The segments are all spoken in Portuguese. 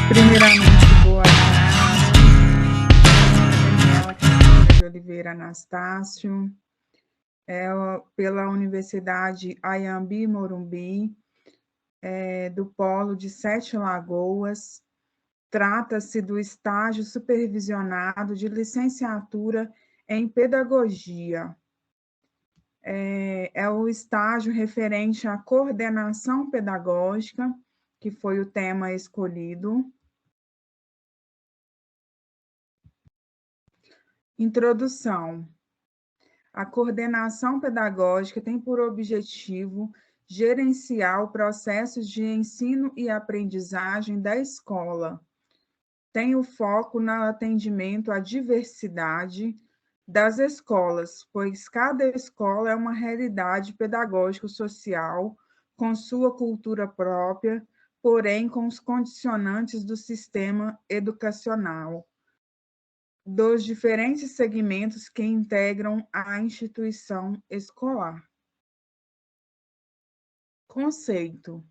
Primeiramente, boa tarde. Daniela Cristina de Oliveira Anastácio, pela Universidade Anhembi Morumbi, do Polo de Sete Lagoas. Trata-se do estágio supervisionado de licenciatura em Pedagogia. É o estágio referente à coordenação pedagógica, que foi o tema escolhido. Introdução. A coordenação pedagógica tem por objetivo gerenciar o processo de ensino e aprendizagem da escola. Tem o foco no atendimento à diversidade das escolas, pois cada escola é uma realidade pedagógico-social com sua cultura própria, porém com os condicionantes do sistema educacional dos diferentes segmentos que integram a instituição escolar. Conceito: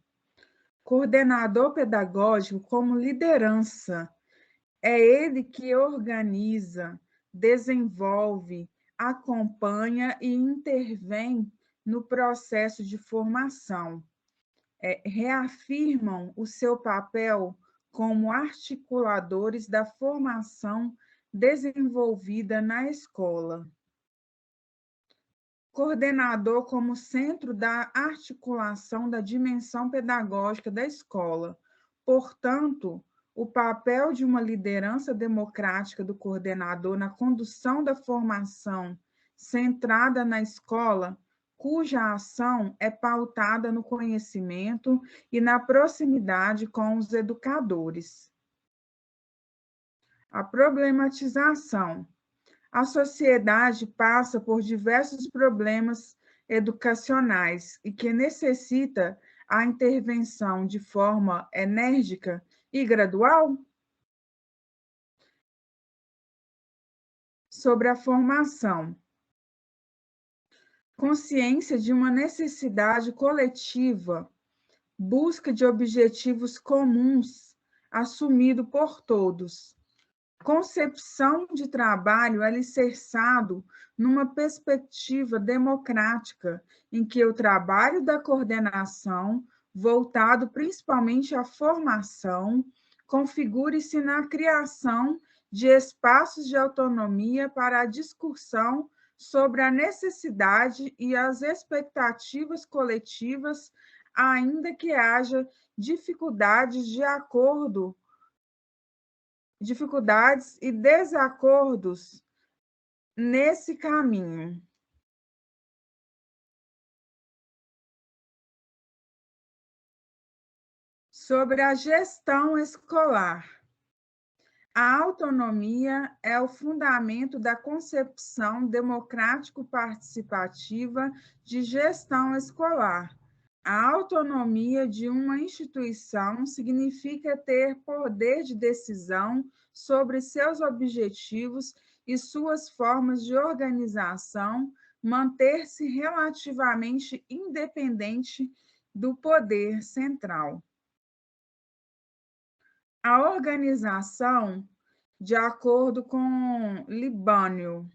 coordenador pedagógico como liderança. É ele que organiza, desenvolve, acompanha e intervém no processo de formação. Reafirmam o seu papel como articuladores da formação desenvolvida na escola. Coordenador como centro da articulação da dimensão pedagógica da escola. Portanto, o papel de uma liderança democrática do coordenador na condução da formação centrada na escola, cuja ação é pautada no conhecimento e na proximidade com os educadores. A problematização. A sociedade passa por diversos problemas educacionais e que necessita a intervenção de forma enérgica e gradual. Sobre a formação. Consciência de uma necessidade coletiva, busca de objetivos comuns, assumido por todos. Concepção de trabalho alicerçado numa perspectiva democrática, em que o trabalho da coordenação, voltado principalmente à formação, configure-se na criação de espaços de autonomia para a discussão sobre a necessidade e as expectativas coletivas, ainda que haja dificuldades e desacordos nesse caminho. Sobre a gestão escolar. A autonomia é o fundamento da concepção democrático-participativa de gestão escolar. A autonomia de uma instituição significa ter poder de decisão sobre seus objetivos e suas formas de organização, manter-se relativamente independente do poder central. A organização, de acordo com Libânio.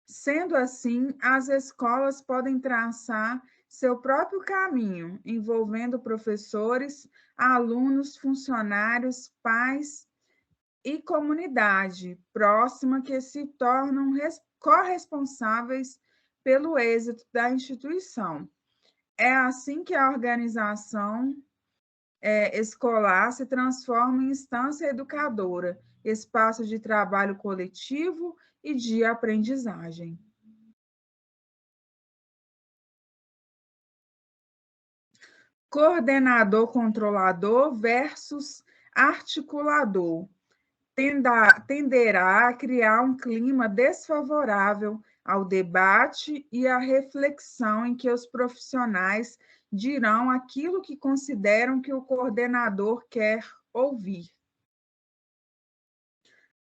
Sendo assim, as escolas podem traçar seu próprio caminho, envolvendo professores, alunos, funcionários, pais e comunidade próxima que se tornam corresponsáveis pelo êxito da instituição. É assim que a organização escolar se transforma em instância educadora, espaço de trabalho coletivo e de aprendizagem. Coordenador controlador versus articulador. Tenderá a criar um clima desfavorável ao debate e à reflexão em que os profissionais dirão aquilo que consideram que o coordenador quer ouvir.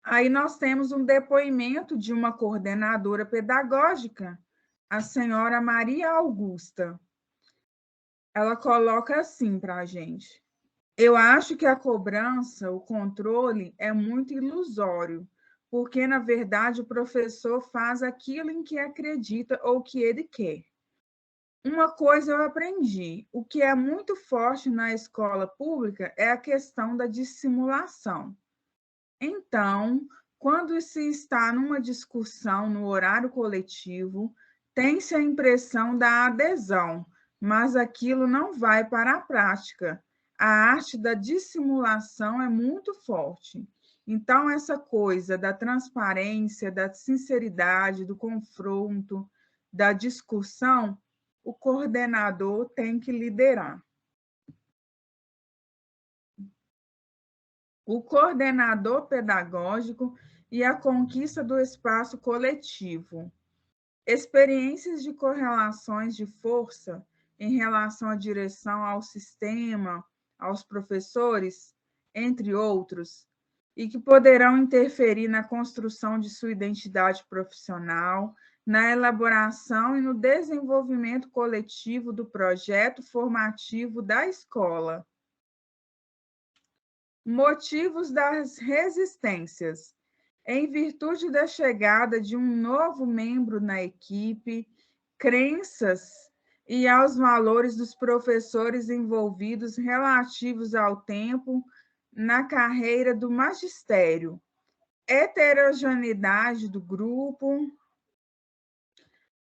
Aí nós temos um depoimento de uma coordenadora pedagógica, a senhora Maria Augusta. Ela coloca assim para a gente. Eu acho que a cobrança, o controle, é muito ilusório, porque, na verdade, o professor faz aquilo em que acredita ou que ele quer. Uma coisa eu aprendi: o que é muito forte na escola pública é a questão da dissimulação. Então, quando se está numa discussão no horário coletivo, tem-se a impressão da adesão, mas aquilo não vai para a prática. A arte da dissimulação é muito forte. Então, essa coisa da transparência, da sinceridade, do confronto, da discussão, o coordenador tem que liderar. O coordenador pedagógico e a conquista do espaço coletivo. Experiências de correlações de força em relação à direção ao sistema, aos professores, entre outros, e que poderão interferir na construção de sua identidade profissional, na elaboração e no desenvolvimento coletivo do projeto formativo da escola. Motivos das resistências. Em virtude da chegada de um novo membro na equipe, crenças e aos valores dos professores envolvidos relativos ao tempo na carreira do magistério, heterogeneidade do grupo,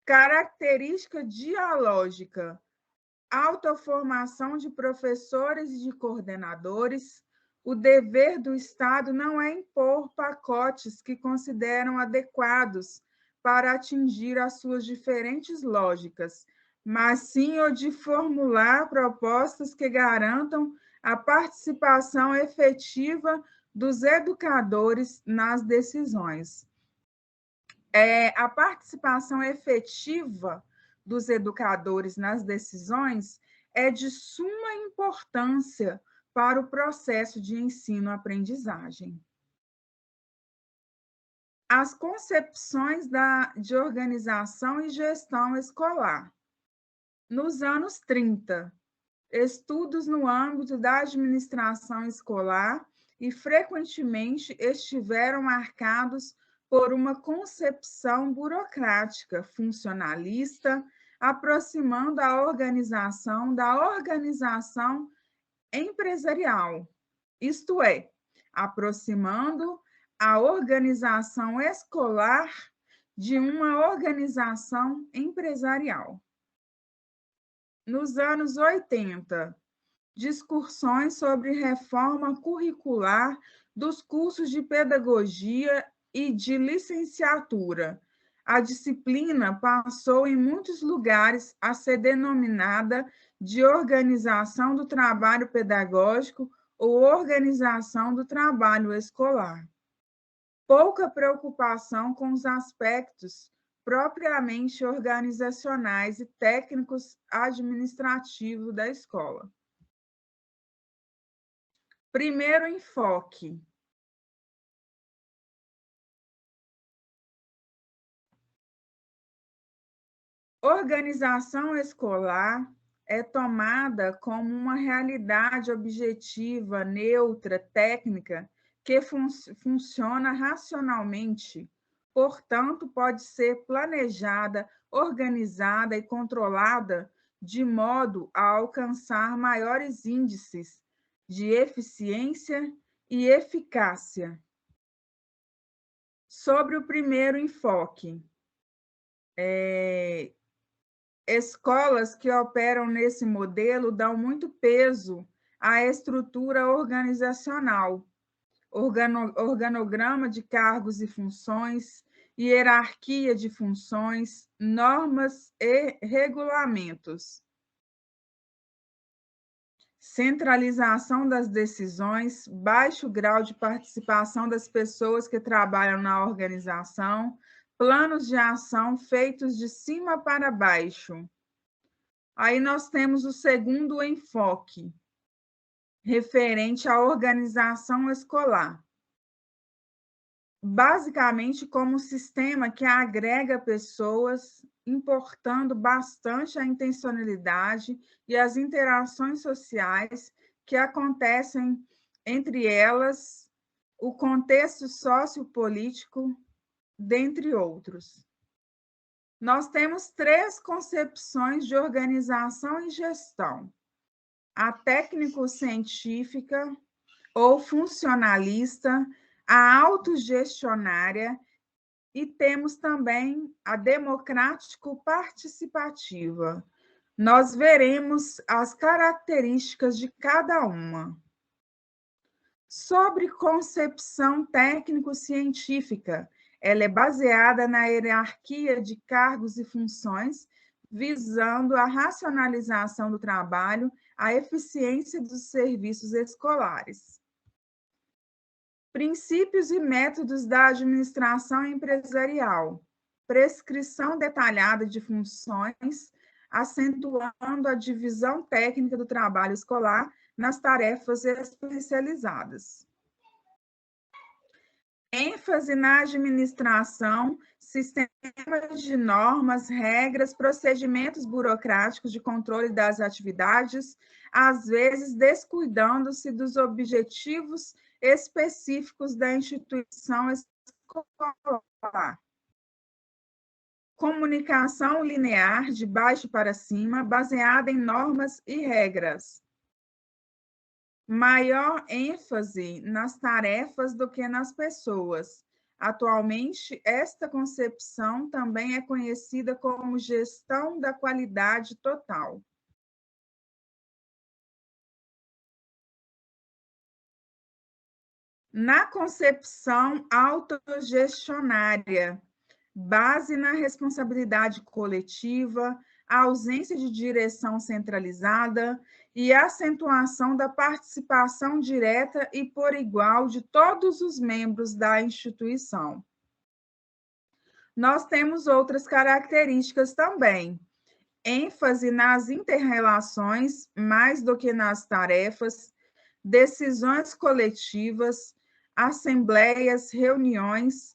característica dialógica, autoformação de professores e de coordenadores. O dever do Estado não é impor pacotes que consideram adequados para atingir as suas diferentes lógicas, mas sim o de formular propostas que garantam a participação efetiva dos educadores nas decisões. A participação efetiva dos educadores nas decisões é de suma importância para o processo de ensino-aprendizagem. As concepções de organização e gestão escolar. Nos anos 30, estudos no âmbito da administração escolar e frequentemente estiveram marcados por uma concepção burocrática, funcionalista, aproximando a organização da organização empresarial, isto é, aproximando a organização escolar de uma organização empresarial. Nos anos 80, discussões sobre reforma curricular dos cursos de pedagogia e de licenciatura. A disciplina passou, em muitos lugares, a ser denominada de organização do trabalho pedagógico ou organização do trabalho escolar. Pouca preocupação com os aspectos propriamente organizacionais e técnicos administrativos da escola. Primeiro enfoque. Organização escolar é tomada como uma realidade objetiva, neutra, técnica, que funciona racionalmente. Portanto, pode ser planejada, organizada e controlada de modo a alcançar maiores índices de eficiência e eficácia. Sobre o primeiro enfoque, escolas que operam nesse modelo dão muito peso à estrutura organizacional, organograma de cargos e funções, hierarquia de funções, normas e regulamentos. Centralização das decisões, baixo grau de participação das pessoas que trabalham na organização, planos de ação feitos de cima para baixo. Aí nós temos o segundo enfoque, referente à organização escolar. Basicamente, como um sistema que agrega pessoas, importando bastante a intencionalidade e as interações sociais que acontecem entre elas o contexto sociopolítico, dentre outros. Nós temos 3 concepções de organização e gestão: a técnico-científica ou funcionalista, a autogestionária e temos também a democrático-participativa. Nós veremos as características de cada uma. Sobre concepção técnico-científica, ela é baseada na hierarquia de cargos e funções, visando a racionalização do trabalho, a eficiência dos serviços escolares. Princípios e métodos da administração empresarial. Prescrição detalhada de funções, acentuando a divisão técnica do trabalho escolar nas tarefas especializadas. ênfase na administração, sistemas de normas, regras, procedimentos burocráticos de controle das atividades, às vezes descuidando-se dos objetivos específicos da instituição escolar. Comunicação linear, de baixo para cima, baseada em normas e regras. Maior ênfase nas tarefas do que nas pessoas. Atualmente, esta concepção também é conhecida como gestão da qualidade total. Na concepção autogestionária, base na responsabilidade coletiva, a ausência de direção centralizada e a acentuação da participação direta e por igual de todos os membros da instituição. Nós temos outras características também. ênfase nas inter-relações, mais do que nas tarefas, decisões coletivas, assembleias, reuniões,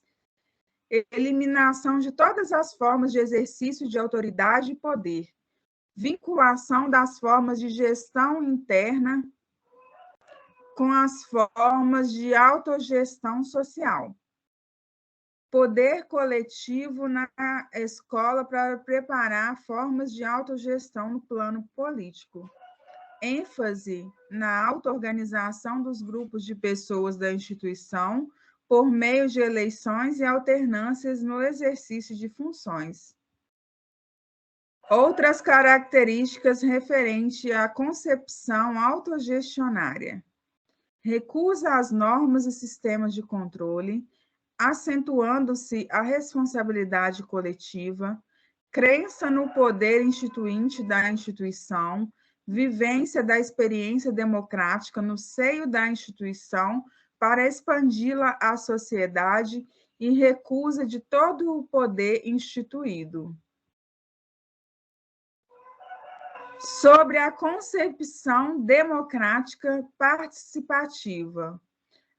eliminação de todas as formas de exercício de autoridade e poder, vinculação das formas de gestão interna com as formas de autogestão social, poder coletivo na escola para preparar formas de autogestão no plano político, ênfase na auto-organização dos grupos de pessoas da instituição por meio de eleições e alternâncias no exercício de funções. Outras características referentes à concepção autogestionária. Recusa às normas e sistemas de controle, acentuando-se a responsabilidade coletiva, crença no poder instituinte da instituição, vivência da experiência democrática no seio da instituição para expandi-la à sociedade e recusa de todo o poder instituído. Sobre a concepção democrática participativa,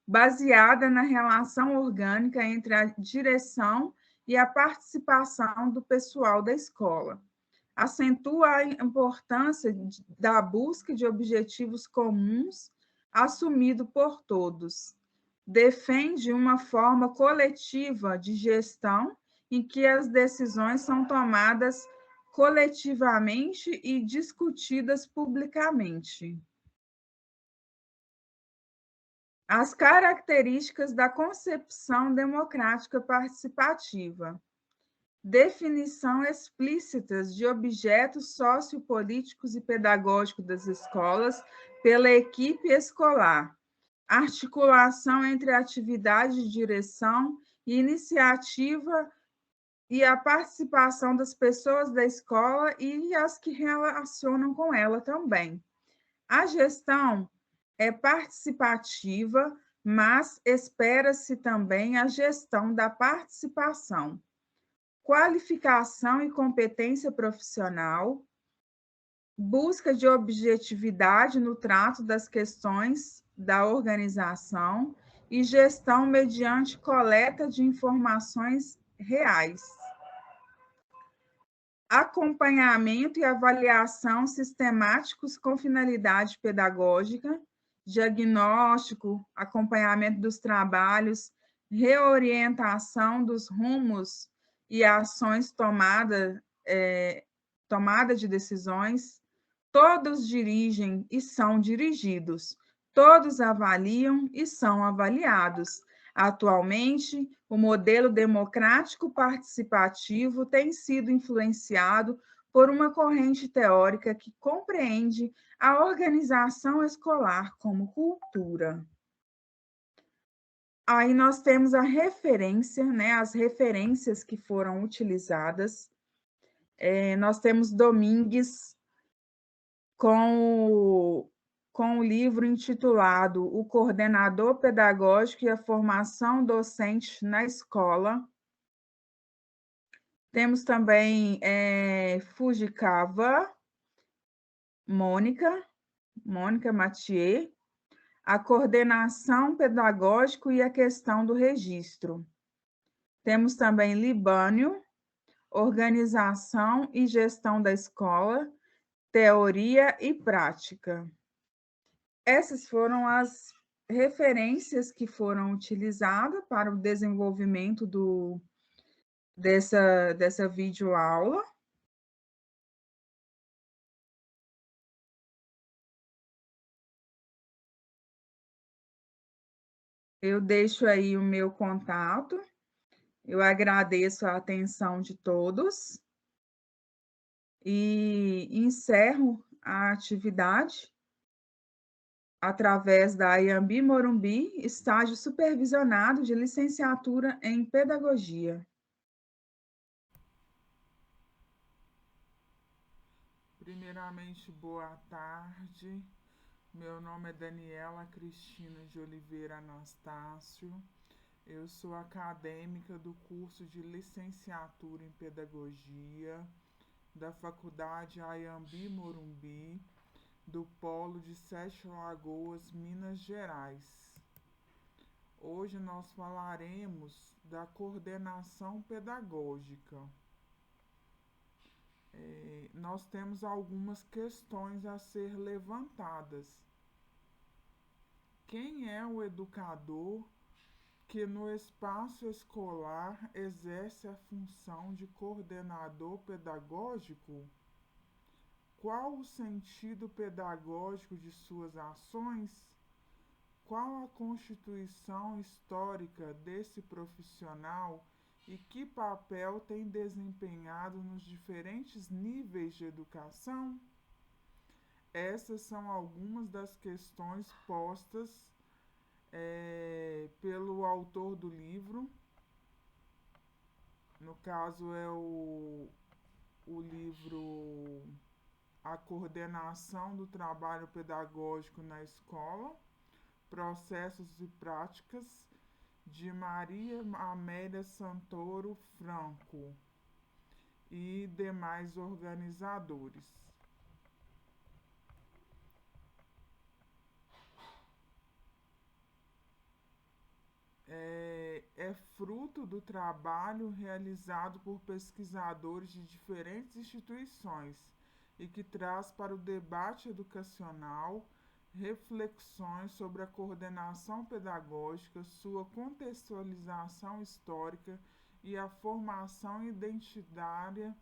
baseada na relação orgânica entre a direção e a participação do pessoal da escola. Acentua a importância da busca de objetivos comuns assumido por todos. Defende uma forma coletiva de gestão em que as decisões são tomadas coletivamente e discutidas publicamente. As características da concepção democrática participativa. Definição explícitas de objetos sociopolíticos e pedagógicos das escolas pela equipe escolar. Articulação entre a atividade de direção e iniciativa e a participação das pessoas da escola e as que relacionam com ela também. A gestão é participativa, mas espera-se também a gestão da participação. Qualificação e competência profissional, busca de objetividade no trato das questões da organização e gestão mediante coleta de informações reais. acompanhamento e avaliação sistemáticos com finalidade pedagógica, diagnóstico, acompanhamento dos trabalhos, reorientação dos rumos e ações tomada de decisões. Todos dirigem e são dirigidos, todos avaliam e são avaliados. Atualmente, o modelo democrático participativo tem sido influenciado por uma corrente teórica que compreende a organização escolar como cultura. Aí nós temos a referência, né, as referências que foram utilizadas. Nós temos Domingues com o livro intitulado O Coordenador Pedagógico e a Formação Docente na Escola. Temos também Fujikawa, Mônica Mathieu, a coordenação pedagógica e a questão do registro. Temos também Libânio, organização e gestão da escola, teoria e prática. Essas foram as referências que foram utilizadas para o desenvolvimento dessa videoaula. Eu deixo aí o meu contato. Eu agradeço a atenção de todos e encerro a atividade através da Iambi Morumbi, estágio supervisionado de licenciatura em Pedagogia. Primeiramente, boa tarde. Meu nome é Daniela Cristina de Oliveira Anastácio. Eu sou acadêmica do curso de licenciatura em Pedagogia da Faculdade Iambi Morumbi, do Polo de Sete Lagoas, Minas Gerais. Hoje nós falaremos da coordenação pedagógica. Nós temos algumas questões a ser levantadas. Quem é o educador que no espaço escolar exerce a função de coordenador pedagógico? Qual o sentido pedagógico de suas ações? Qual a constituição histórica desse profissional e que papel tem desempenhado nos diferentes níveis de educação? Essas são algumas das questões postas pelo autor do livro. No caso, é o livro A Coordenação do Trabalho Pedagógico na Escola, Processos e Práticas, de Maria Amélia Santoro Franco e demais organizadores. É fruto do trabalho realizado por pesquisadores de diferentes instituições e que traz para o debate educacional reflexões sobre a coordenação pedagógica, sua contextualização histórica e a formação identitária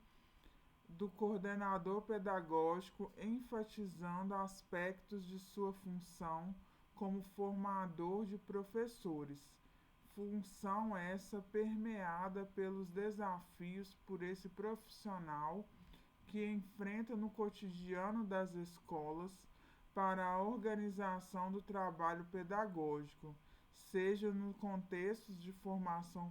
do coordenador pedagógico, enfatizando aspectos de sua função como formador de professores. Função essa permeada pelos desafios por esse profissional que enfrenta no cotidiano das escolas para a organização do trabalho pedagógico, seja no contexto de formação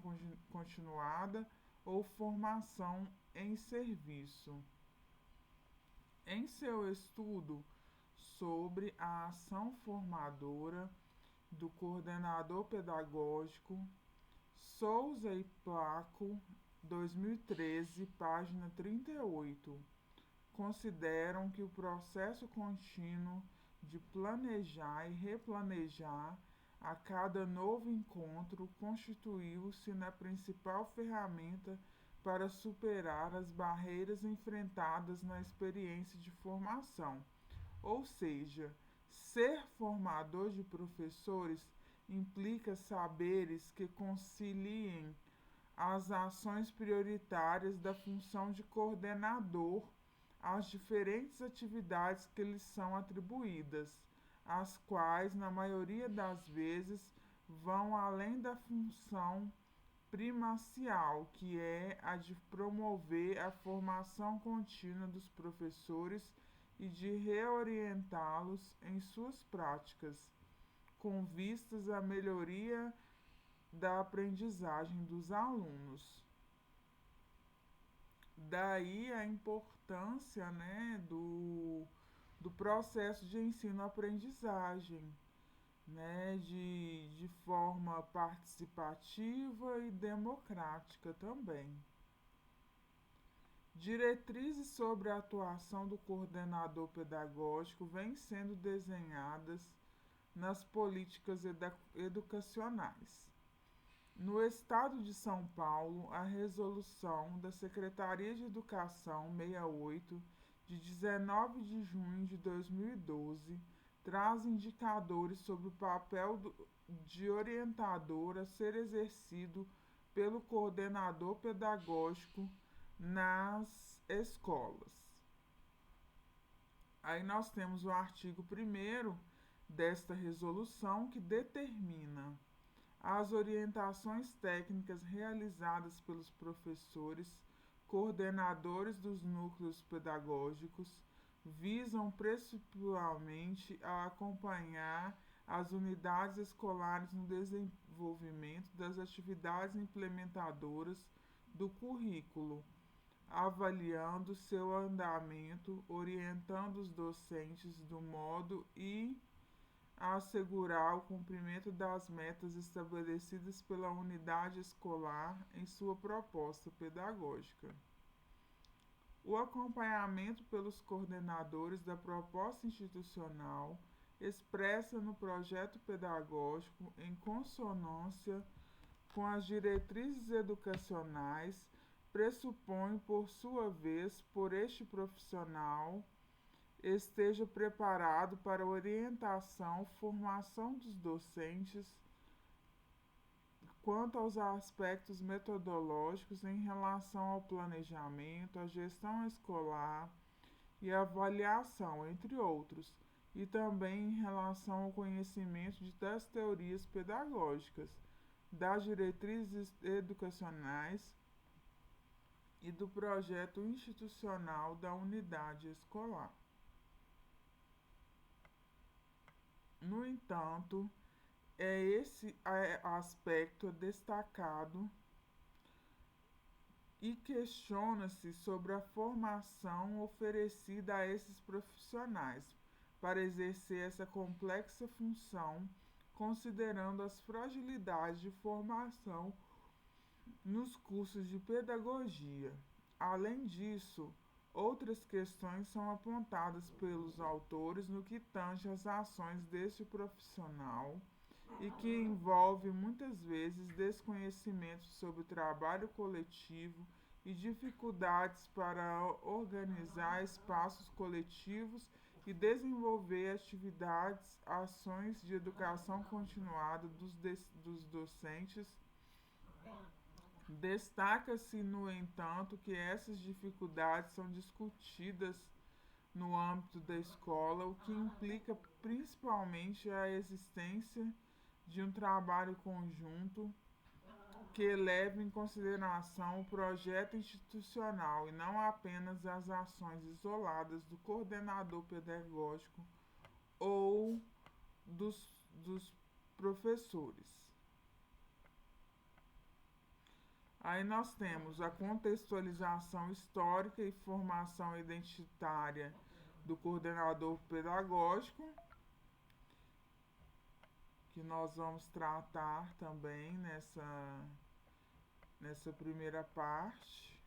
continuada ou formação em serviço. Em seu estudo sobre a ação formadora do coordenador pedagógico, Souza e Placo, 2013, página 38, consideram que o processo contínuo de planejar e replanejar a cada novo encontro constituiu-se na principal ferramenta para superar as barreiras enfrentadas na experiência de formação. Ou seja, ser formador de professores implica saberes que conciliem as ações prioritárias da função de coordenador às diferentes atividades que lhes são atribuídas, as quais, na maioria das vezes, vão além da função primacial, que é a de promover a formação contínua dos professores e de reorientá-los em suas práticas, com vistas à melhoria da aprendizagem dos alunos. Daí a importância, né, do processo de ensino-aprendizagem, né, de forma participativa e democrática também. Diretrizes sobre a atuação do coordenador pedagógico vêm sendo desenhadas nas políticas educacionais. No estado de São Paulo, a resolução da Secretaria de Educação 68, de 19 de junho de 2012, traz indicadores sobre o papel de orientador a ser exercido pelo coordenador pedagógico nas escolas. Aí nós temos o artigo 1º desta resolução, que determina as orientações técnicas realizadas pelos professores, coordenadores dos núcleos pedagógicos, visam principalmente a acompanhar as unidades escolares no desenvolvimento das atividades implementadoras do currículo, avaliando seu andamento, orientando os docentes do modo e assegurar o cumprimento das metas estabelecidas pela unidade escolar em sua proposta pedagógica. O acompanhamento pelos coordenadores da proposta institucional expressa no projeto pedagógico em consonância com as diretrizes educacionais pressupõe, por sua vez, por este profissional esteja preparado para a orientação, formação dos docentes quanto aos aspectos metodológicos em relação ao planejamento, à gestão escolar e avaliação, entre outros, e também em relação ao conhecimento das teorias pedagógicas, das diretrizes educacionais e do projeto institucional da unidade escolar. No entanto, é esse aspecto destacado e questiona-se sobre a formação oferecida a esses profissionais para exercer essa complexa função, considerando as fragilidades de formação nos cursos de pedagogia. Além disso, outras questões são apontadas pelos autores no que tange às ações deste profissional e que envolve muitas vezes desconhecimento sobre o trabalho coletivo e dificuldades para organizar espaços coletivos e desenvolver atividades, ações de educação continuada dos docentes. Destaca-se, no entanto, que essas dificuldades são discutidas no âmbito da escola, o que implica principalmente a existência de um trabalho conjunto que leve em consideração o projeto institucional e não apenas as ações isoladas do coordenador pedagógico ou dos professores. Aí nós temos a contextualização histórica e formação identitária do coordenador pedagógico, que nós vamos tratar também nessa primeira parte.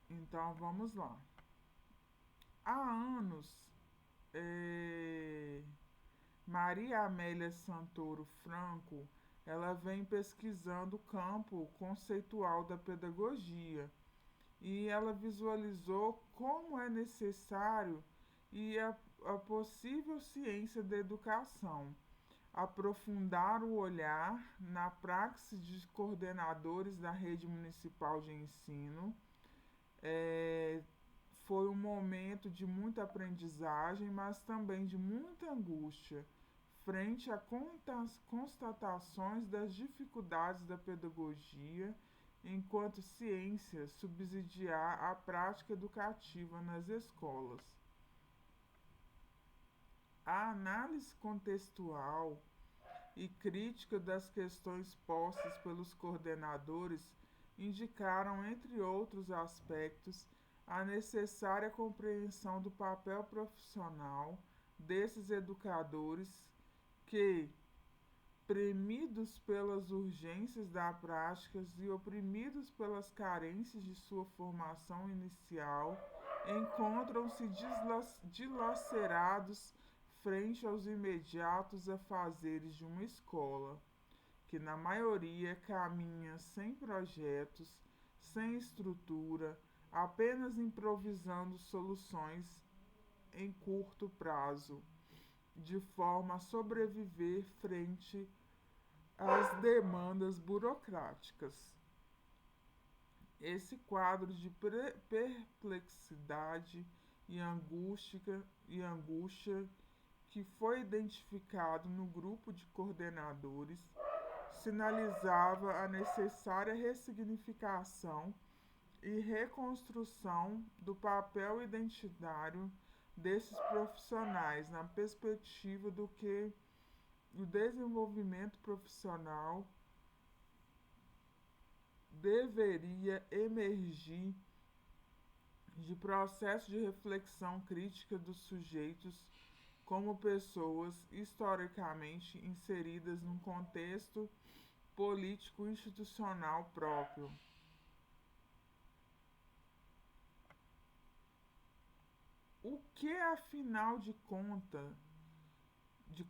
Então, vamos lá. Há anos, Maria Amélia Santoro Franco, ela vem pesquisando o campo conceitual da pedagogia e ela visualizou como é necessário e a possível ciência da educação, aprofundar o olhar na praxis de coordenadores da rede municipal de ensino. É, Foi um momento de muita aprendizagem, mas também de muita angústia, frente a constatações das dificuldades da pedagogia enquanto ciência subsidiar a prática educativa nas escolas. A análise contextual e crítica das questões postas pelos coordenadores indicaram, entre outros aspectos, a necessária compreensão do papel profissional desses educadores que, premidos pelas urgências da prática e oprimidos pelas carências de sua formação inicial, encontram-se dilacerados frente aos imediatos afazeres de uma escola, que na maioria caminha sem projetos, sem estrutura, apenas improvisando soluções em curto prazo, de forma a sobreviver frente às demandas burocráticas. Esse quadro de perplexidade e angústia que foi identificado no grupo de coordenadores sinalizava a necessária ressignificação e reconstrução do papel identitário desses profissionais na perspectiva do que o desenvolvimento profissional deveria emergir de processo de reflexão crítica dos sujeitos como pessoas historicamente inseridas num contexto político-institucional próprio. O que, afinal de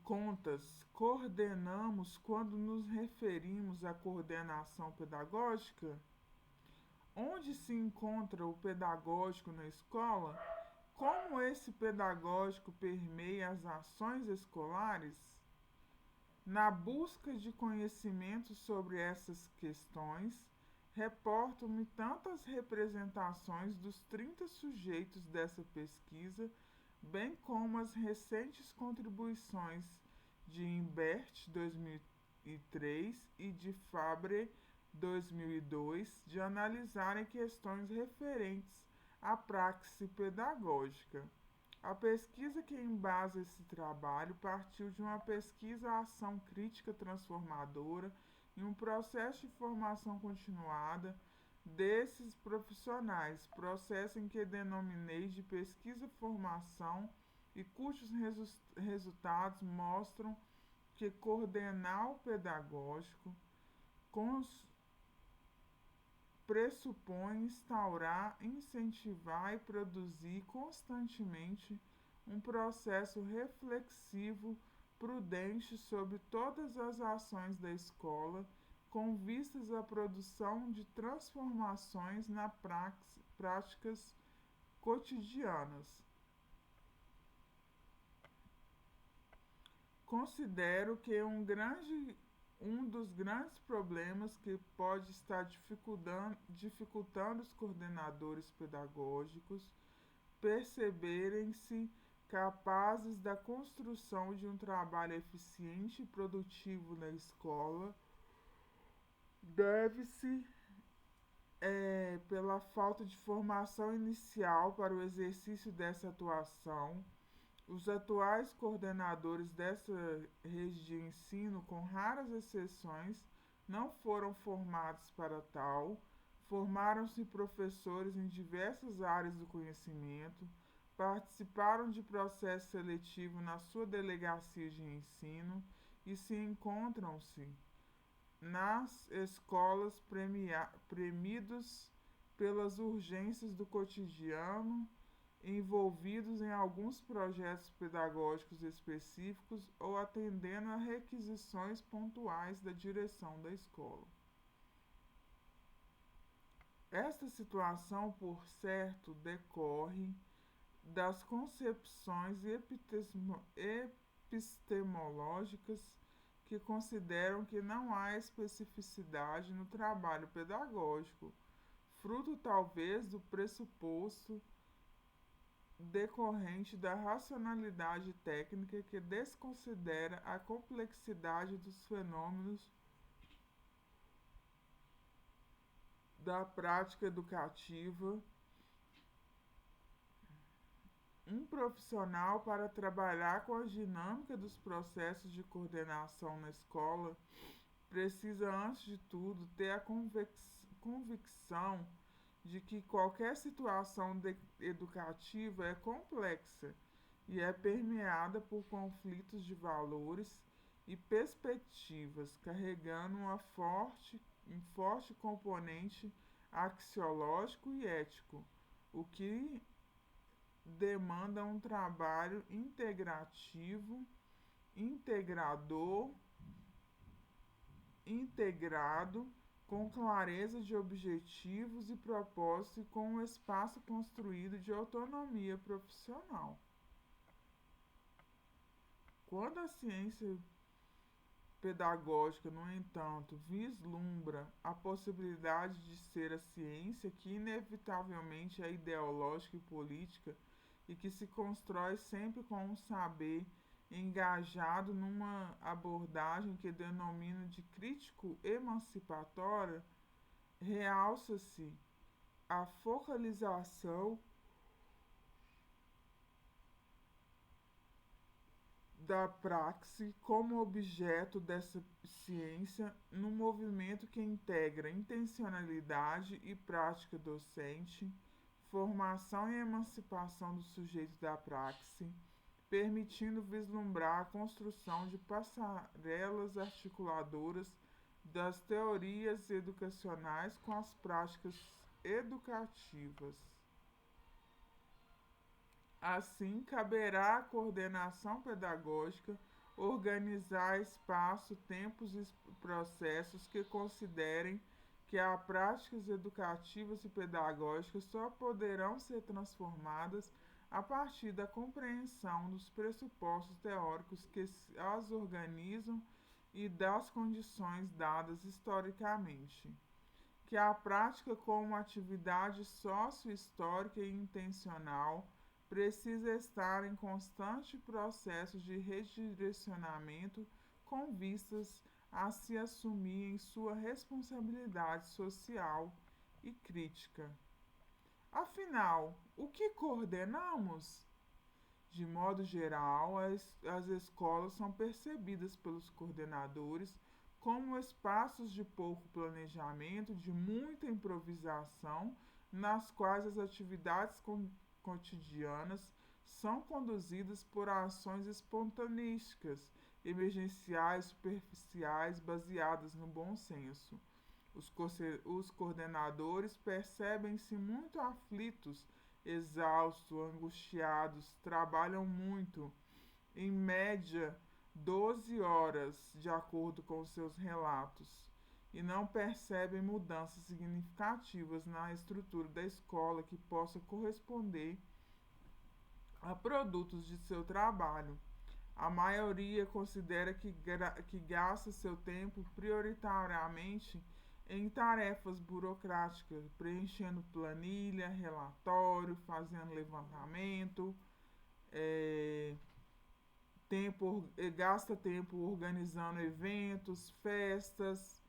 contas, coordenamos quando nos referimos à coordenação pedagógica? Onde se encontra o pedagógico na escola? Como esse pedagógico permeia as ações escolares? Na busca de conhecimento sobre essas questões, reportam-me tantas representações dos 30 sujeitos dessa pesquisa, bem como as recentes contribuições de Imbert, 2003, e de Fabre, 2002, de analisarem questões referentes à praxe pedagógica. A pesquisa que embasa esse trabalho partiu de uma pesquisa-ação crítica transformadora em um processo de formação continuada desses profissionais, processo em que denominei de pesquisa-formação e cujos resultados mostram que coordenar o pedagógico pressupõe instaurar, incentivar e produzir constantemente um processo reflexivo prudente sobre todas as ações da escola, com vistas à produção de transformações nas práticas cotidianas. Considero que um dos grandes problemas que pode estar dificultando os coordenadores pedagógicos perceberem-se capazes da construção de um trabalho eficiente e produtivo na escola deve-se pela falta de formação inicial para o exercício dessa atuação. Os atuais coordenadores dessa rede de ensino, com raras exceções, não foram formados para tal. Formaram-se professores em diversas áreas do conhecimento, participaram de processo seletivo na sua delegacia de ensino e se encontram-se nas escolas premidos pelas urgências do cotidiano envolvidos em alguns projetos pedagógicos específicos ou atendendo a requisições pontuais da direção da escola. Esta situação, por certo, decorre das concepções epistemológicas que consideram que não há especificidade no trabalho pedagógico, fruto talvez do pressuposto decorrente da racionalidade técnica que desconsidera a complexidade dos fenômenos da prática educativa. Um profissional, para trabalhar com a dinâmica dos processos de coordenação na escola, precisa, antes de tudo, ter a convicção de que qualquer situação educativa é complexa e é permeada por conflitos de valores e perspectivas, carregando um forte componente axiológico e ético, o que demanda um trabalho integrativo, integrador, integrado, com clareza de objetivos e propósito e com um espaço construído de autonomia profissional. Quando a ciência pedagógica, no entanto, vislumbra a possibilidade de ser a ciência que inevitavelmente é ideológica e política e que se constrói sempre com um saber engajado numa abordagem que denomina de crítico-emancipatória, realça-se a focalização da praxe como objeto dessa ciência num movimento que integra intencionalidade e prática docente, formação e emancipação do sujeito da praxe, permitindo vislumbrar a construção de passarelas articuladoras das teorias educacionais com as práticas educativas. Assim, caberá à coordenação pedagógica organizar espaço, tempos e processos que considerem que as práticas educativas e pedagógicas só poderão ser transformadas a partir da compreensão dos pressupostos teóricos que as organizam e das condições dadas historicamente. Que a prática como atividade sócio-histórica e intencional precisa estar em constante processo de redirecionamento com vistas a se assumir em sua responsabilidade social e crítica. Afinal, o que coordenamos? De modo geral, as escolas são percebidas pelos coordenadores como espaços de pouco planejamento, de muita improvisação, nas quais as atividades cotidianas são conduzidas por ações espontaneísticas, emergenciais, superficiais, baseadas no bom senso. Os coordenadores percebem-se muito aflitos, exaustos, angustiados, trabalham muito, em média 12 horas, de acordo com seus relatos, e não percebem mudanças significativas na estrutura da escola que possa corresponder a produtos de seu trabalho. A maioria considera que gasta seu tempo prioritariamente em tarefas burocráticas, preenchendo planilha, relatório, fazendo levantamento, gasta tempo organizando eventos, festas,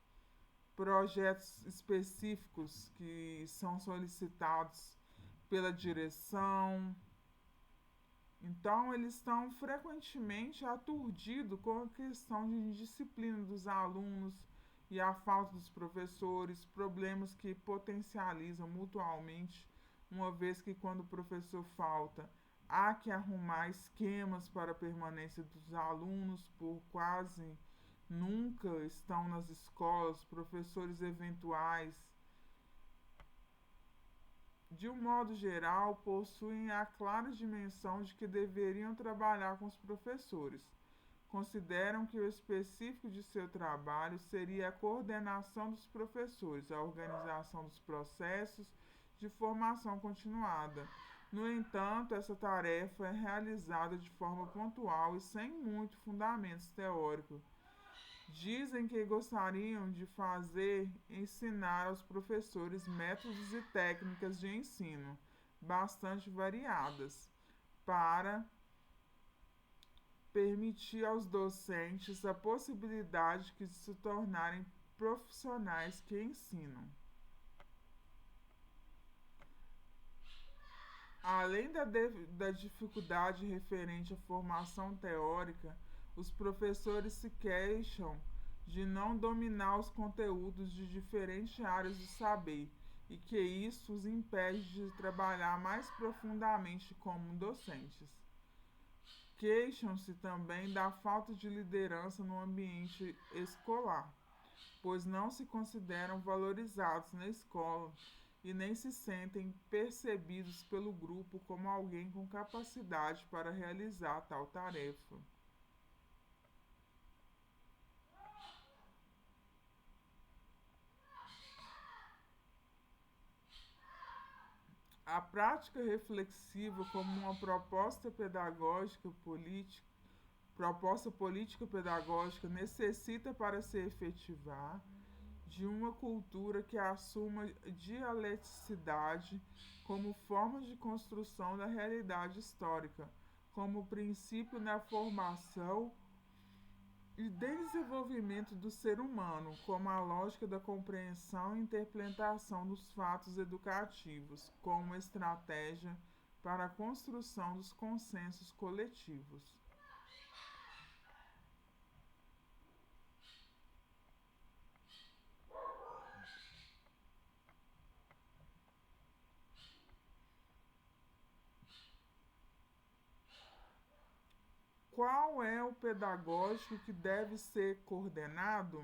projetos específicos que são solicitados pela direção. Então, eles estão frequentemente aturdidos com a questão de indisciplina dos alunos e a falta dos professores, problemas que potencializam mutuamente, uma vez que quando o professor falta, há que arrumar esquemas para a permanência dos alunos, por quase nunca estão nas escolas, professores eventuais de um modo geral, possuem a clara dimensão de que deveriam trabalhar com os professores. Consideram que o específico de seu trabalho seria a coordenação dos professores, a organização dos processos de formação continuada. No entanto, essa tarefa é realizada de forma pontual e sem muito fundamentos teóricos. Dizem que gostariam de ensinar aos professores métodos e técnicas de ensino bastante variadas para permitir aos docentes a possibilidade de se tornarem profissionais que ensinam. Além da dificuldade referente à formação teórica, os professores se queixam de não dominar os conteúdos de diferentes áreas do saber e que isso os impede de trabalhar mais profundamente como docentes. Queixam-se também da falta de liderança no ambiente escolar, pois não se consideram valorizados na escola e nem se sentem percebidos pelo grupo como alguém com capacidade para realizar tal tarefa. A prática reflexiva como uma proposta política pedagógica necessita para se efetivar de uma cultura que assuma dialeticidade como forma de construção da realidade histórica, como princípio na formação e desenvolvimento do ser humano, como a lógica da compreensão e interpretação dos fatos educativos, como estratégia para a construção dos consensos coletivos. Qual é o pedagógico que deve ser coordenado?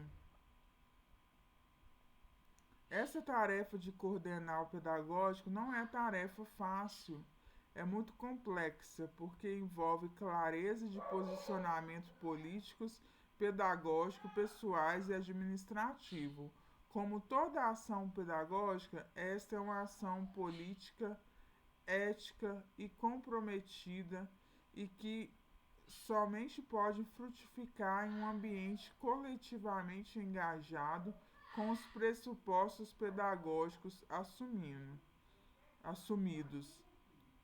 Essa tarefa de coordenar o pedagógico não é tarefa fácil, é muito complexa, porque envolve clareza de posicionamentos políticos, pedagógicos, pessoais e administrativo. Como toda ação pedagógica, esta é uma ação política, ética e comprometida e que somente pode frutificar em um ambiente coletivamente engajado com os pressupostos pedagógicos assumidos.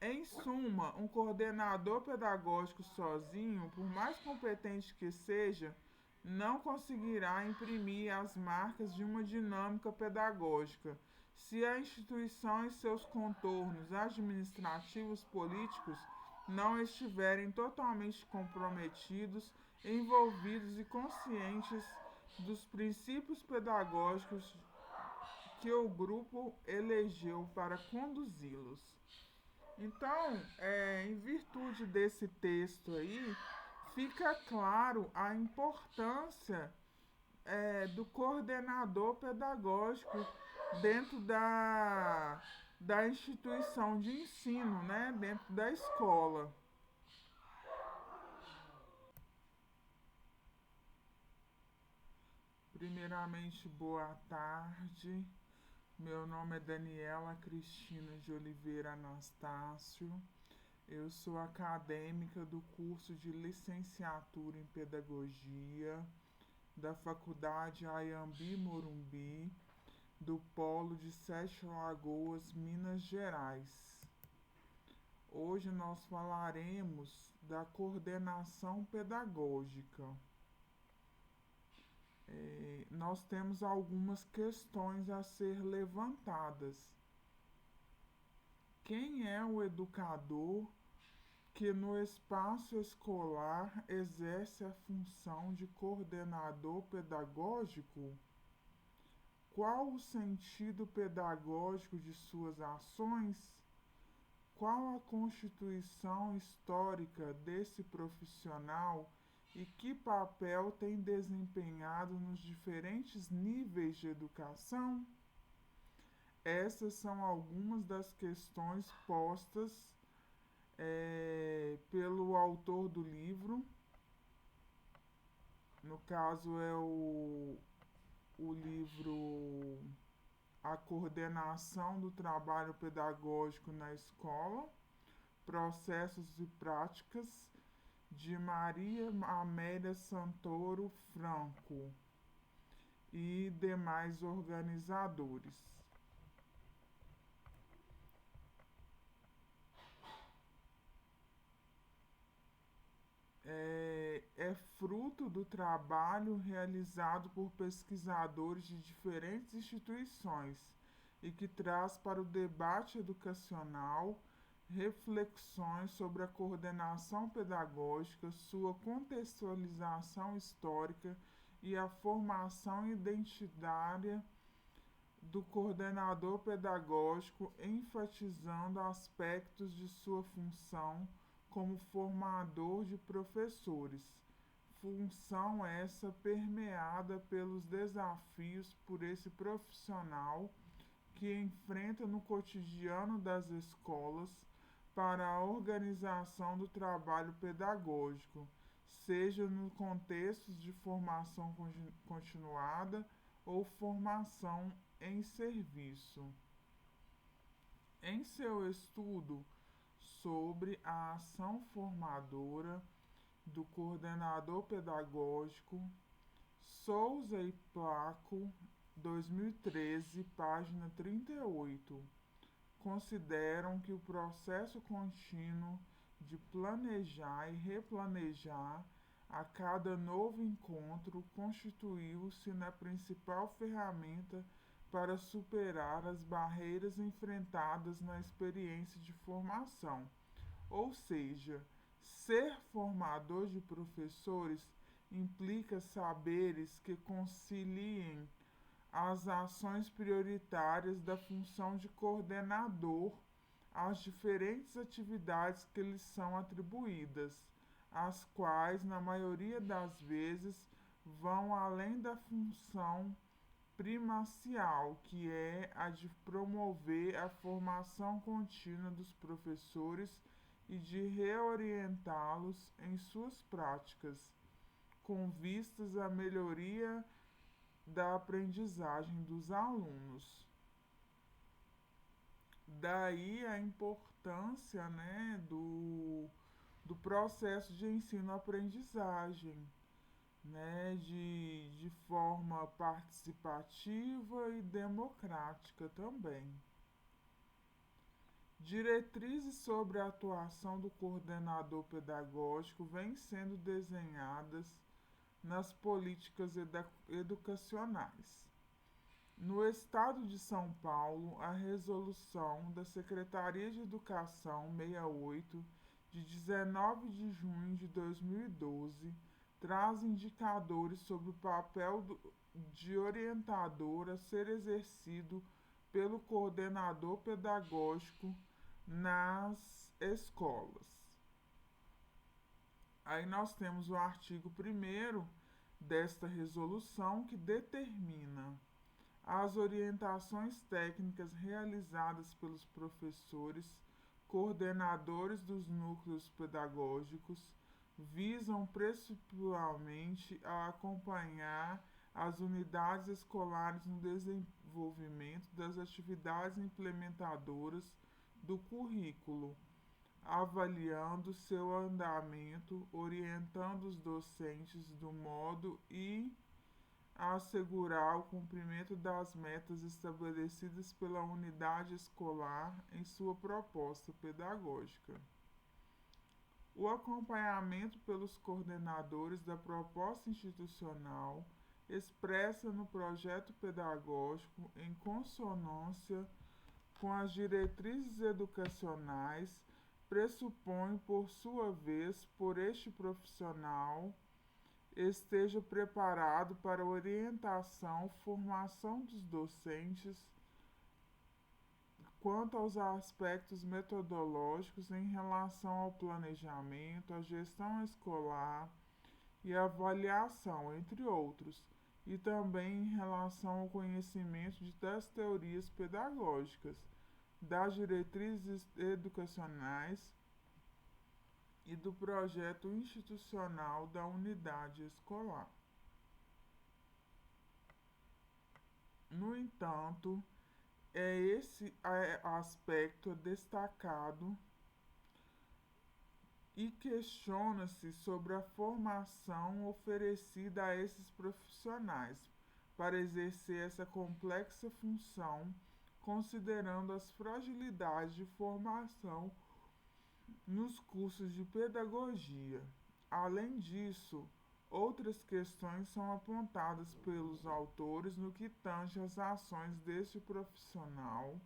Em suma, um coordenador pedagógico sozinho, por mais competente que seja, não conseguirá imprimir as marcas de uma dinâmica pedagógica se a instituição e seus contornos administrativos políticos não estiverem totalmente comprometidos, envolvidos e conscientes dos princípios pedagógicos que o grupo elegeu para conduzi-los. Então, em virtude desse texto aí, fica claro a importância do coordenador pedagógico dentro da instituição de ensino, né, dentro da escola. Primeiramente, boa tarde. Meu nome é Daniela Cristina de Oliveira Anastácio. Eu sou acadêmica do curso de licenciatura em Pedagogia da Faculdade Anhembi Morumbi, do Polo de Sete Lagoas, Minas Gerais. Hoje nós falaremos da coordenação pedagógica. Nós temos algumas questões a ser levantadas. Quem é o educador que no espaço escolar exerce a função de coordenador pedagógico? Qual o sentido pedagógico de suas ações? Qual a constituição histórica desse profissional e que papel tem desempenhado nos diferentes níveis de educação? Essas são algumas das questões postas pelo autor do livro. No caso, é o livro A Coordenação do Trabalho Pedagógico na Escola, Processos e Práticas, de Maria Amélia Santoro Franco e demais organizadores. É fruto do trabalho realizado por pesquisadores de diferentes instituições e que traz para o debate educacional reflexões sobre a coordenação pedagógica, sua contextualização histórica e a formação identitária do coordenador pedagógico, enfatizando aspectos de sua função como formador de professores. Função essa permeada pelos desafios por esse profissional que enfrenta no cotidiano das escolas para a organização do trabalho pedagógico, seja no contexto de formação continuada ou formação em serviço. Em seu estudo sobre a ação formadora do coordenador pedagógico, Souza e Placo, 2013, página 38, consideram que o processo contínuo de planejar e replanejar a cada novo encontro constituiu-se na principal ferramenta para superar as barreiras enfrentadas na experiência de formação, ou seja, ser formador de professores implica saberes que conciliem as ações prioritárias da função de coordenador às diferentes atividades que lhes são atribuídas, as quais, na maioria das vezes, vão além da função primacial, que é a de promover a formação contínua dos professores e de reorientá-los em suas práticas, com vistas à melhoria da aprendizagem dos alunos. Daí a importância, né, do processo de ensino-aprendizagem, né, de forma participativa e democrática também. Diretrizes sobre a atuação do coordenador pedagógico vêm sendo desenhadas nas políticas educacionais. No estado de São Paulo, a resolução da Secretaria de Educação 68, de 19 de junho de 2012, traz indicadores sobre o papel de orientador a ser exercido pelo coordenador pedagógico nas escolas. Aí nós temos o artigo 1º desta resolução, que determina as orientações técnicas realizadas pelos professores, coordenadores dos núcleos pedagógicos, visam principalmente a acompanhar as unidades escolares no desenvolvimento das atividades implementadoras do currículo, avaliando seu andamento, orientando os docentes do modo e assegurar o cumprimento das metas estabelecidas pela unidade escolar em sua proposta pedagógica. O acompanhamento pelos coordenadores da proposta institucional expressa no projeto pedagógico em consonância com as diretrizes educacionais pressupõe, por sua vez, por este profissional esteja preparado para orientação, formação dos docentes quanto aos aspectos metodológicos em relação ao planejamento, à gestão escolar e avaliação, entre outros, e também em relação ao conhecimento das teorias pedagógicas, das diretrizes educacionais e do projeto institucional da unidade escolar. No entanto, esse aspecto destacado e questiona-se sobre a formação oferecida a esses profissionais para exercer essa complexa função, considerando as fragilidades de formação nos cursos de pedagogia. Além disso, outras questões são apontadas pelos autores no que tange às ações deste profissional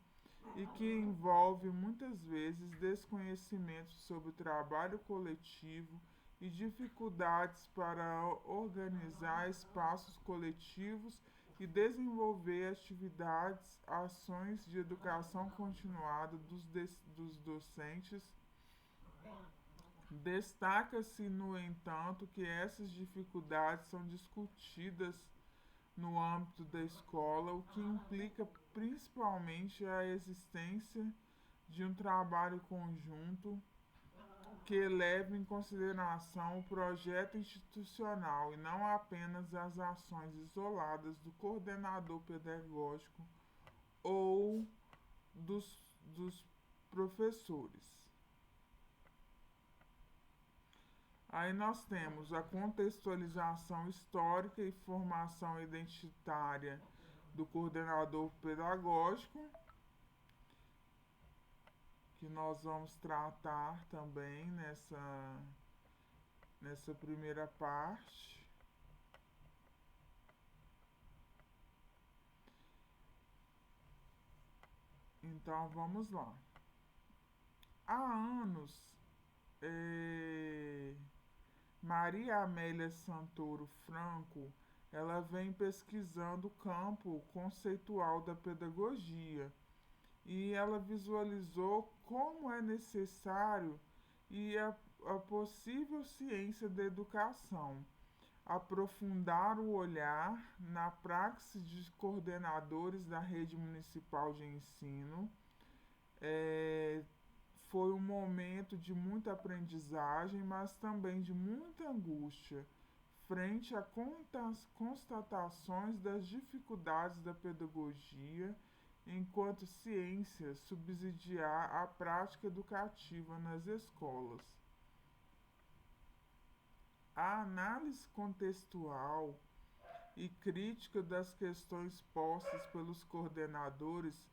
e que envolve muitas vezes desconhecimento sobre o trabalho coletivo e dificuldades para organizar espaços coletivos e desenvolver atividades, ações de educação continuada dos docentes. Destaca-se, no entanto, que essas dificuldades são discutidas no âmbito da escola, o que implica principalmente a existência de um trabalho conjunto que leve em consideração o projeto institucional e não apenas as ações isoladas do coordenador pedagógico ou dos professores. Aí nós temos a contextualização histórica e formação identitária do coordenador pedagógico, que nós vamos tratar também nessa primeira parte. Então vamos lá. Há anos, Maria Amélia Santoro Franco, ela vem pesquisando o campo conceitual da pedagogia e ela visualizou como é necessário e a possível ciência da educação, aprofundar o olhar na praxe de coordenadores da rede municipal de ensino. Foi um momento de muita aprendizagem, mas também de muita angústia, frente a constatações das dificuldades da pedagogia enquanto ciência subsidiar a prática educativa nas escolas. A análise contextual e crítica das questões postas pelos coordenadores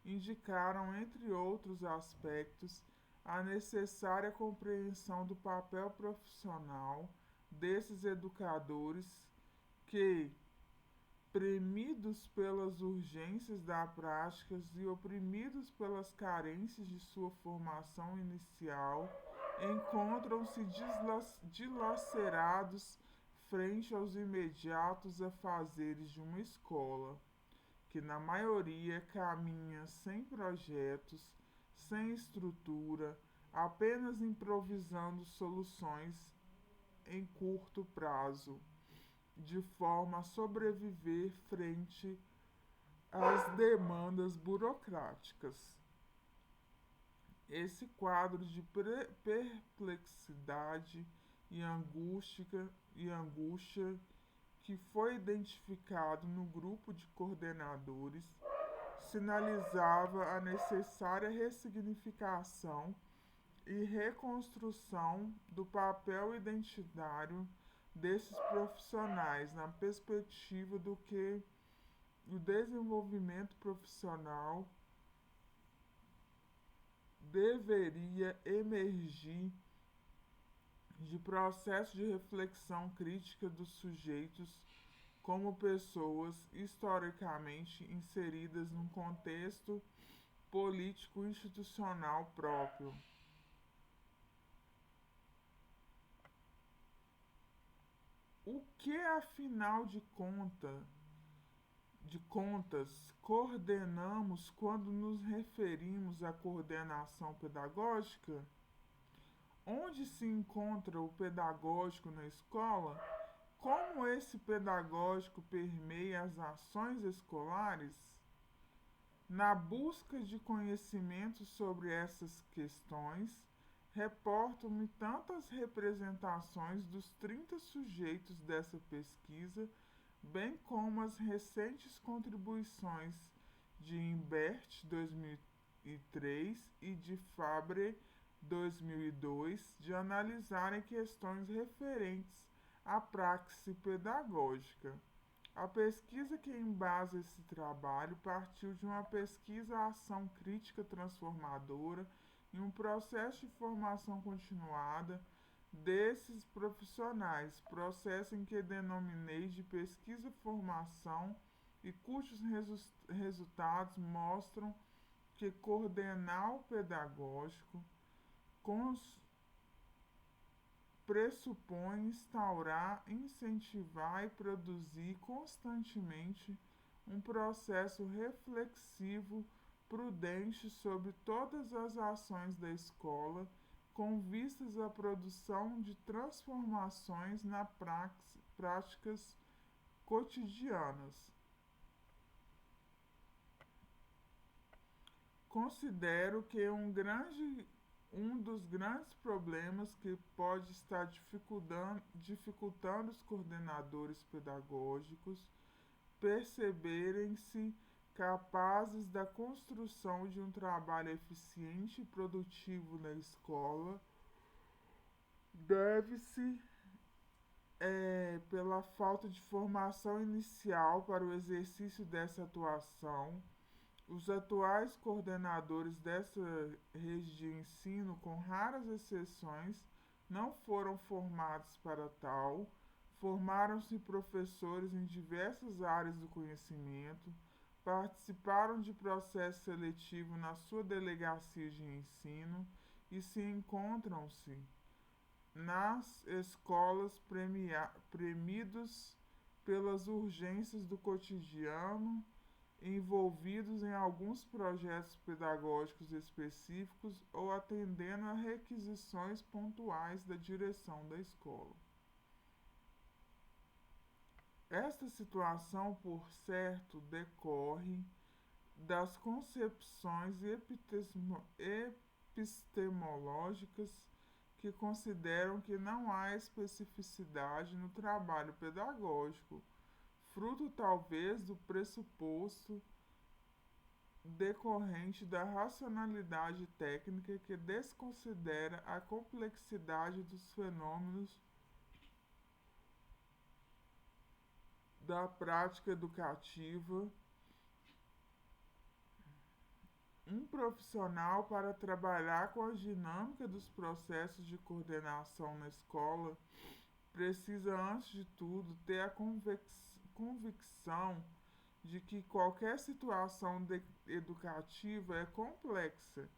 indicaram, entre outros aspectos, a necessária compreensão do papel profissional desses educadores que, premidos pelas urgências da prática e oprimidos pelas carências de sua formação inicial, encontram-se dilacerados frente aos imediatos afazeres de uma escola, que na maioria caminha sem projetos, sem estrutura, apenas improvisando soluções em curto prazo, de forma a sobreviver frente às demandas burocráticas. Esse quadro de perplexidade e angústia que foi identificado no grupo de coordenadores sinalizava a necessária ressignificação e reconstrução do papel identitário desses profissionais na perspectiva do que o desenvolvimento profissional deveria emergir de processo de reflexão crítica dos sujeitos como pessoas historicamente inseridas num contexto político-institucional próprio. O que, afinal de contas, coordenamos quando nos referimos à coordenação pedagógica? Onde se encontra o pedagógico na escola? Como esse pedagógico permeia as ações escolares? Na busca de conhecimento sobre essas questões, reportam-me tantas representações dos 30 sujeitos dessa pesquisa, bem como as recentes contribuições de Imbert 2003 e de Fabre 2002 de analisarem questões referentes à praxe pedagógica. A pesquisa que embasa esse trabalho partiu de uma pesquisa-ação crítica transformadora e um processo de formação continuada desses profissionais, processo em que denominei de pesquisa-formação e cujos resultados mostram que coordenar o pedagógico pressupõe instaurar, incentivar e produzir constantemente um processo reflexivo prudente sobre todas as ações da escola, com vistas à produção de transformações nas práticas cotidianas. Considero que um dos grandes problemas que pode estar dificultando os coordenadores pedagógicos perceberem-se capazes da construção de um trabalho eficiente e produtivo na escola deve-se pela falta de formação inicial para o exercício dessa atuação. Os atuais coordenadores dessa rede de ensino, com raras exceções, não foram formados para tal. Formaram-se professores em diversas áreas do conhecimento, participaram de processo seletivo na sua delegacia de ensino e se encontram-se nas escolas premidos pelas urgências do cotidiano, envolvidos em alguns projetos pedagógicos específicos ou atendendo a requisições pontuais da direção da escola. Esta situação, por certo, decorre das concepções epistemológicas que consideram que não há especificidade no trabalho pedagógico, fruto talvez do pressuposto decorrente da racionalidade técnica que desconsidera a complexidade dos fenômenos da prática educativa. Um profissional, para trabalhar com a dinâmica dos processos de coordenação na escola, precisa, antes de tudo, ter a convicção de que qualquer situação educativa é complexa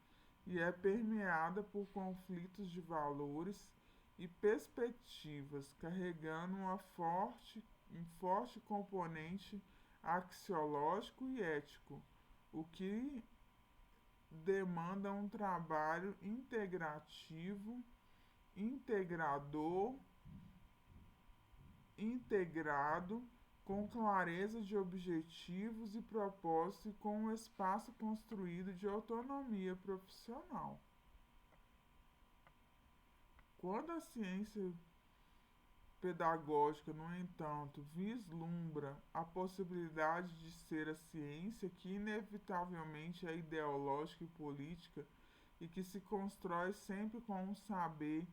e é permeada por conflitos de valores e perspectivas, carregando um forte componente axiológico e ético, o que demanda um trabalho integrativo, integrado, com clareza de objetivos e propósito e com um espaço construído de autonomia profissional. Quando a ciência pedagógica, no entanto, vislumbra a possibilidade de ser a ciência que inevitavelmente é ideológica e política e que se constrói sempre com um saber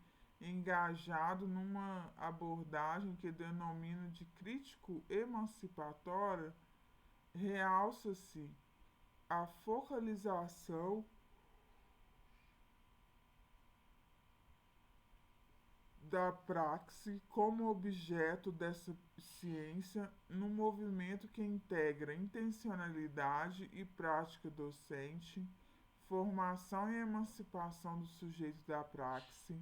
engajado numa abordagem que denomino de crítico-emancipatória, realça-se a focalização da praxe como objeto dessa ciência num movimento que integra intencionalidade e prática docente, formação e emancipação do sujeito da praxe,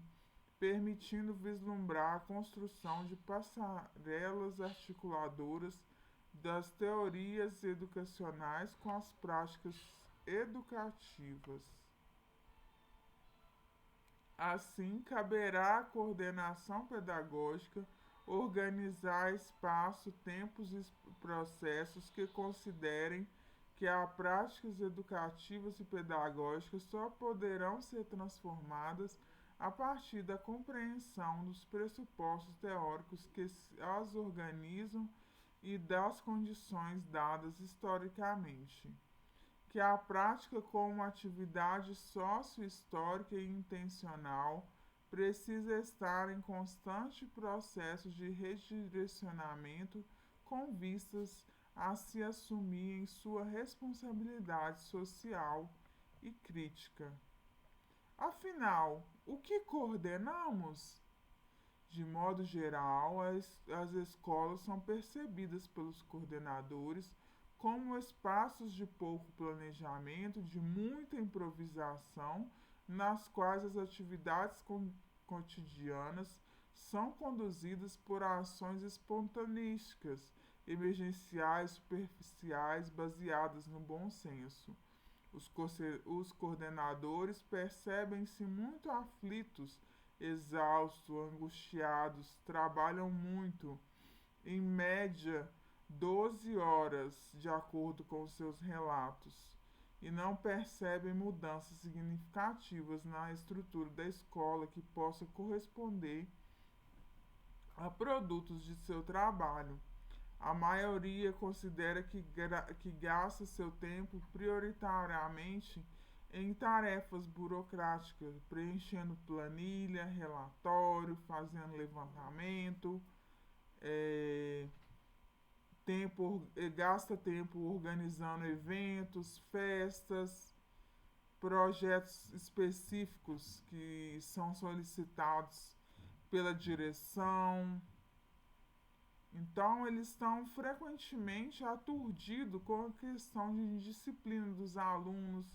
permitindo vislumbrar a construção de passarelas articuladoras das teorias educacionais com as práticas educativas. Assim, caberá à coordenação pedagógica organizar espaço, tempos e processos que considerem que as práticas educativas e pedagógicas só poderão ser transformadas a partir da compreensão dos pressupostos teóricos que as organizam e das condições dadas historicamente, que a prática como atividade sócio-histórica e intencional precisa estar em constante processo de redirecionamento com vistas a se assumir em sua responsabilidade social e crítica. Afinal, o que coordenamos? De modo geral, as escolas são percebidas pelos coordenadores como espaços de pouco planejamento, de muita improvisação, nas quais as atividades cotidianas são conduzidas por ações espontaneísticas, emergenciais, superficiais, baseadas no bom senso. Os coordenadores percebem-se muito aflitos, exaustos, angustiados, trabalham muito, em média 12 horas, de acordo com seus relatos, e não percebem mudanças significativas na estrutura da escola que possa corresponder a produtos de seu trabalho. A maioria considera que gasta seu tempo prioritariamente em tarefas burocráticas, preenchendo planilha, relatório, fazendo levantamento, gasta tempo organizando eventos, festas, projetos específicos que são solicitados pela direção. Então, eles estão frequentemente aturdidos com a questão de disciplina dos alunos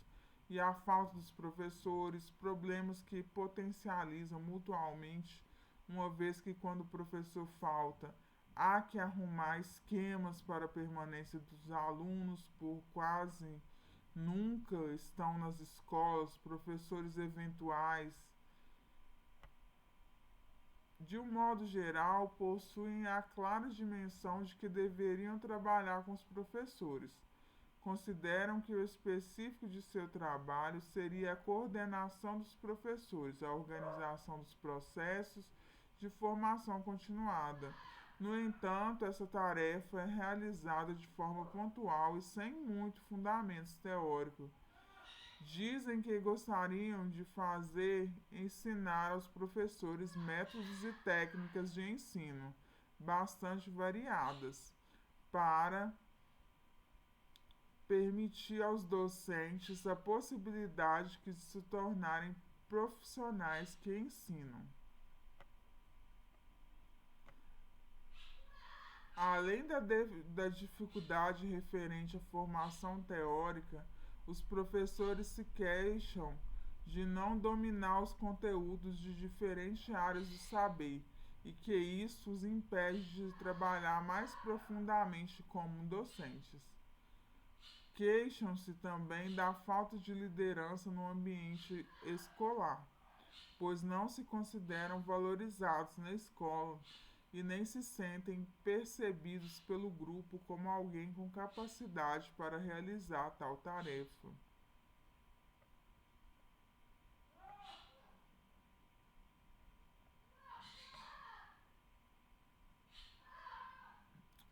e a falta dos professores, problemas que potencializam mutuamente, uma vez que quando o professor falta, há que arrumar esquemas para a permanência dos alunos, por quase nunca estão nas escolas, professores eventuais, de um modo geral, possuem a clara dimensão de que deveriam trabalhar com os professores. Consideram que o específico de seu trabalho seria a coordenação dos professores, a organização dos processos de formação continuada. No entanto, essa tarefa é realizada de forma pontual e sem muito fundamento teórico. Dizem que gostariam de ensinar aos professores métodos e técnicas de ensino bastante variadas, para permitir aos docentes a possibilidade de se tornarem profissionais que ensinam. Além da dificuldade referente à formação teórica, os professores se queixam de não dominar os conteúdos de diferentes áreas do saber e que isso os impede de trabalhar mais profundamente como docentes. Queixam-se também da falta de liderança no ambiente escolar, pois não se consideram valorizados na escola e nem se sentem percebidos pelo grupo como alguém com capacidade para realizar tal tarefa.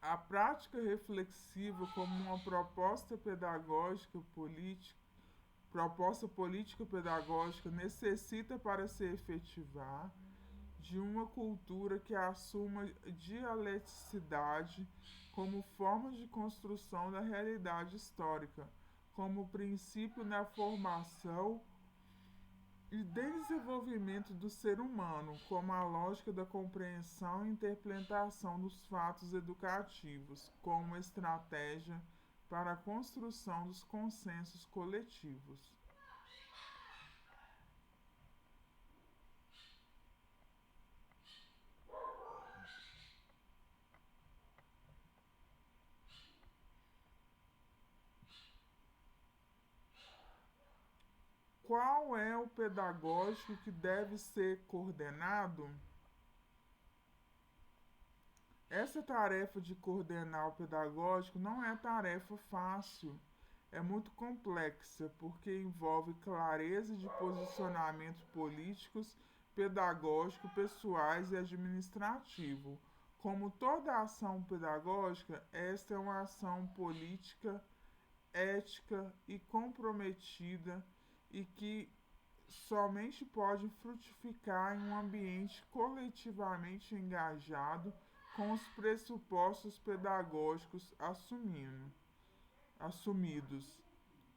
A prática reflexiva como uma proposta política pedagógica necessita para se efetivar de uma cultura que assuma dialeticidade como forma de construção da realidade histórica, como princípio na formação e desenvolvimento do ser humano, como a lógica da compreensão e interpretação dos fatos educativos, como estratégia para a construção dos consensos coletivos. Qual é o pedagógico que deve ser coordenado? Essa tarefa de coordenar o pedagógico não é tarefa fácil, é muito complexa, porque envolve clareza de posicionamentos políticos, pedagógicos, pessoais e administrativo. Como toda ação pedagógica, esta é uma ação política, ética e comprometida e que somente pode frutificar em um ambiente coletivamente engajado com os pressupostos pedagógicos assumidos.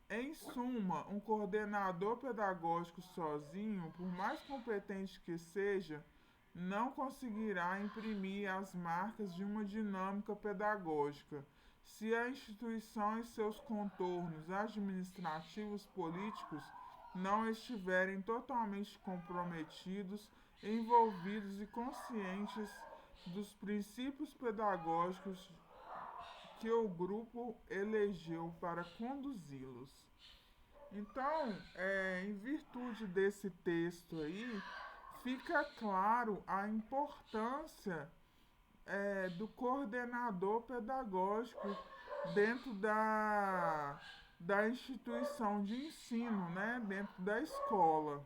Em suma, um coordenador pedagógico sozinho, por mais competente que seja, não conseguirá imprimir as marcas de uma dinâmica pedagógica se a instituição e seus contornos administrativos políticos não estiverem totalmente comprometidos, envolvidos e conscientes dos princípios pedagógicos que o grupo elegeu para conduzi-los. Então, em virtude desse texto aí, fica claro a importância do coordenador pedagógico dentro da instituição de ensino, né? Dentro da escola.